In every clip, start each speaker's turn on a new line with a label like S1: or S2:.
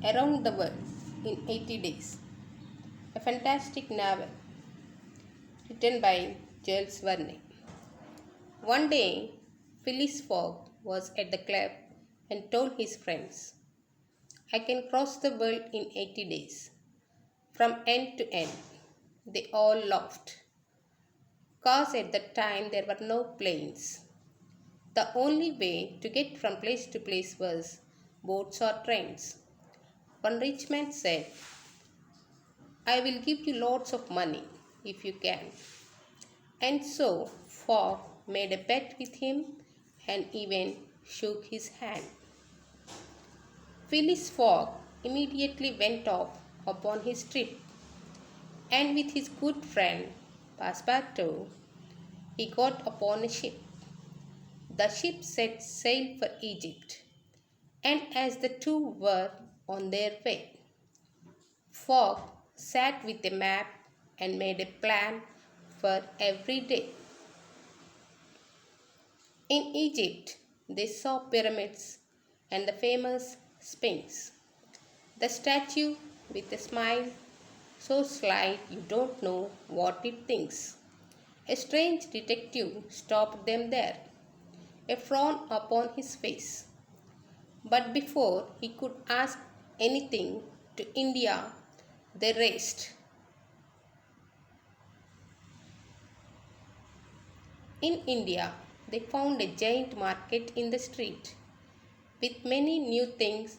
S1: Around the World in 80 Days, a fantastic novel written by Jules Verne. One day, Phileas Fogg was at the club and told his friends, I can cross the world in 80 days, from end to end. They all laughed, cause at that time there were no planes. The only way to get from place to place was boats or trains. One rich man said, I will give you lots of money if you can. And so Fogg made a bet with him and even shook his hand. Phileas Fogg immediately went off upon his trip, and with his good friend Passepartout, he got upon a ship. The ship set sail for Egypt, and as the two were on their way, Fogg sat with a map and made a plan for every day. In Egypt, they saw pyramids and the famous Sphinx, the statue with a smile so slight you don't know what it thinks. A strange detective stopped them there, a frown upon his face. But before he could ask anything, to India they raced. In India, they found a giant market in the street with many new things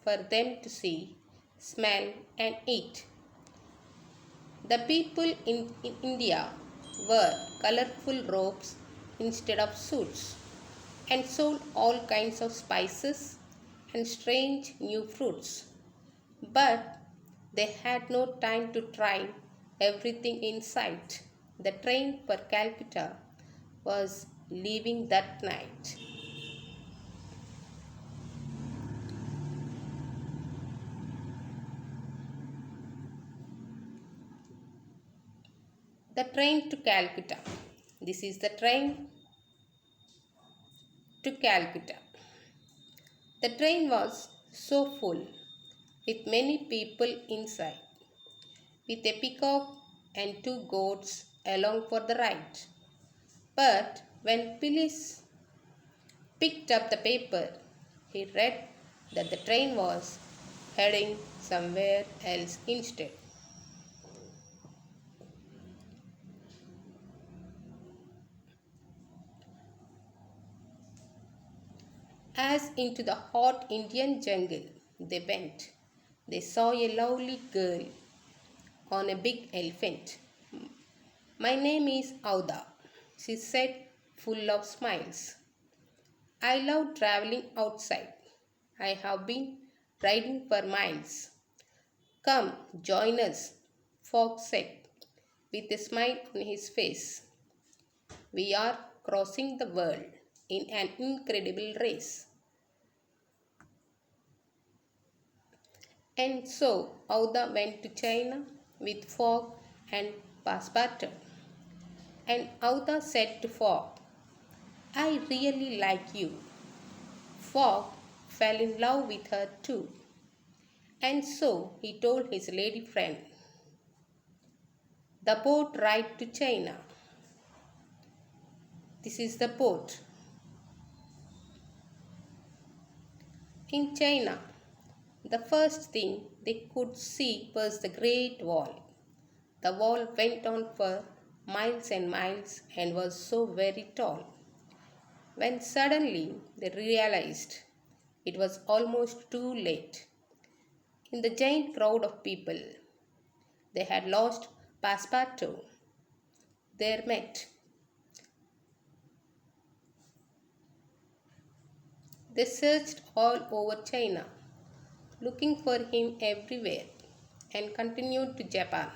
S1: for them to see, smell, and eat. The people in India wore colorful robes instead of suits and sold all kinds of spices and strange new fruits. But they had no time to try everything in sight. The train for Calcutta was leaving that night. The train to Calcutta. This is the train to Calcutta. The train was so full with many people inside, with a peacock and two goats along for the ride. But when Phyllis picked up the paper, he read that the train was heading somewhere else instead. As into the hot Indian jungle they went, they saw a lovely girl on a big elephant. My name is Auda, she said, full of smiles. I love traveling outside. I have been riding for miles. Come, join us, Fogg said, with a smile on his face. We are crossing the world in an incredible race. And so Auda went to China with Fogg and Passepartout. And Auda said to Fogg, I really like you. Fogg fell in love with her too. And so he told his lady friend, the boat ride to China. This is the boat. In China, the first thing they could see was the Great Wall. The wall went on for miles and miles and was so very tall. When suddenly they realized it was almost too late. In the giant crowd of people, they had lost Passepartout. There met. They searched all over China, looking for him everywhere, and continued to Japan,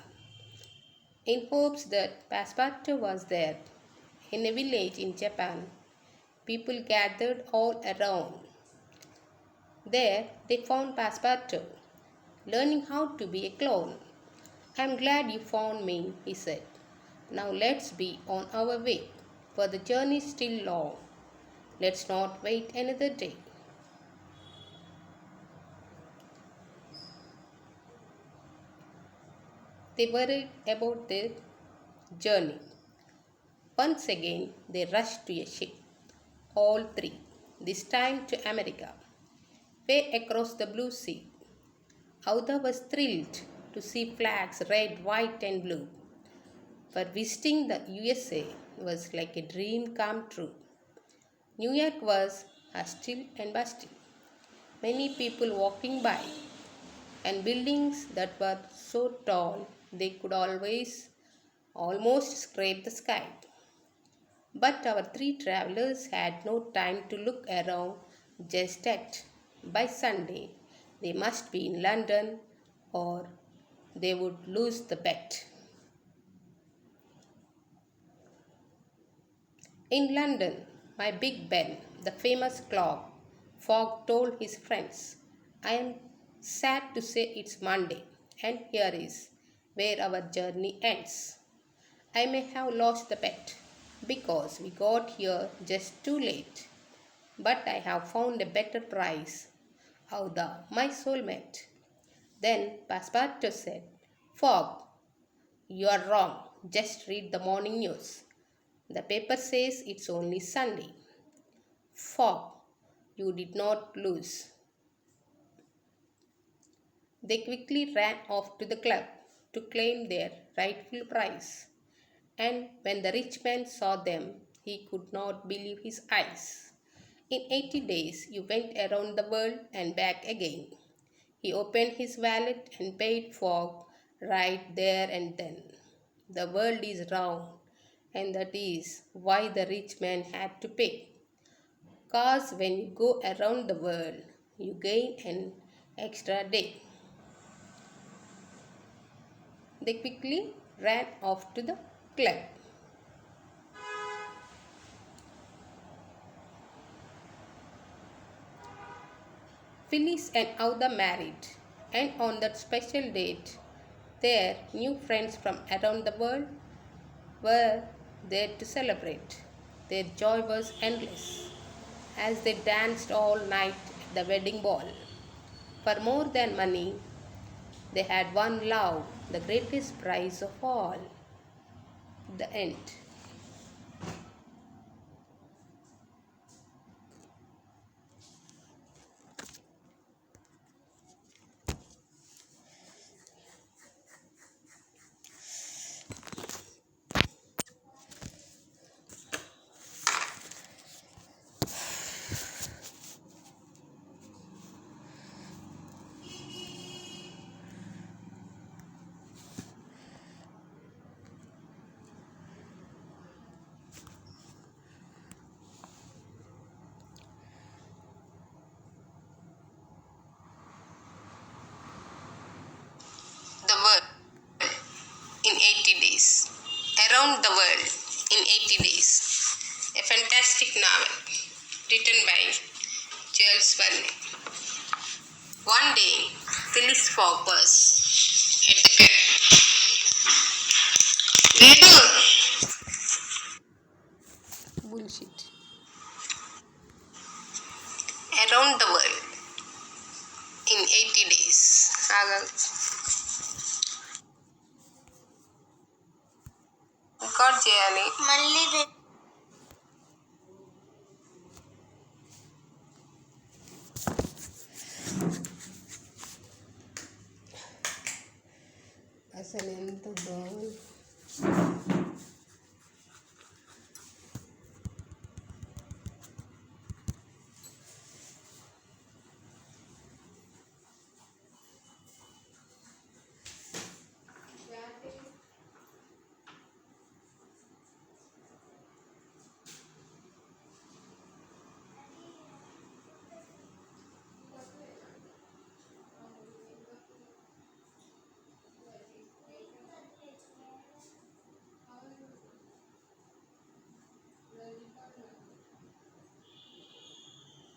S1: in hopes that Passepartout was there. In a village in Japan, people gathered all around. There they found Passepartout, learning how to be a clown. I am glad you found me, he said. Now let's be on our way, for the journey is still long. Let's not wait another day. They worried about their journey. Once again, they rushed to a ship, all three, this time to America, way across the blue sea. Auda was thrilled to see flags red, white, and blue. For visiting the USA was like a dream come true. New York was hustle and bustle. Many people walking by, and buildings that were so tall they could almost scrape the sky. But our three travelers had no time to look around just yet. By Sunday, they must be in London or they would lose the bet. In London, my Big Ben, the famous clock, Fogg told his friends, I am sad to say it's Monday, and here is where our journey ends. I may have lost the bet because we got here just too late, but I have found a better price. Auda, my soulmate. Then Passepartout said, Fogg, you are wrong. Just read the morning news. The paper says it's only Sunday. Fogg, you did not lose. They quickly ran off to the club to claim their rightful prize. And when the rich man saw them, he could not believe his eyes. In 80 days, you went around the world and back again. He opened his wallet and paid Fogg right there and then. The world is round, and that is why the rich man had to pay. Cause when you go around the world, you gain an extra day. They quickly ran off to the club. Phyllis and Auda married, and on that special date, their new friends from around the world were there to celebrate. Their joy was endless as they danced all night at the wedding ball. For more than money, they had one love, the greatest prize of all. The end. The world in 80 days. Around the world in 80 days. A fantastic novel written by Jules Verne. One day, Phyllis Fogg was at the club. Bullshit. Around the world in 80 days. Record చేయాలి మళ్ళీ అసలు ఎంత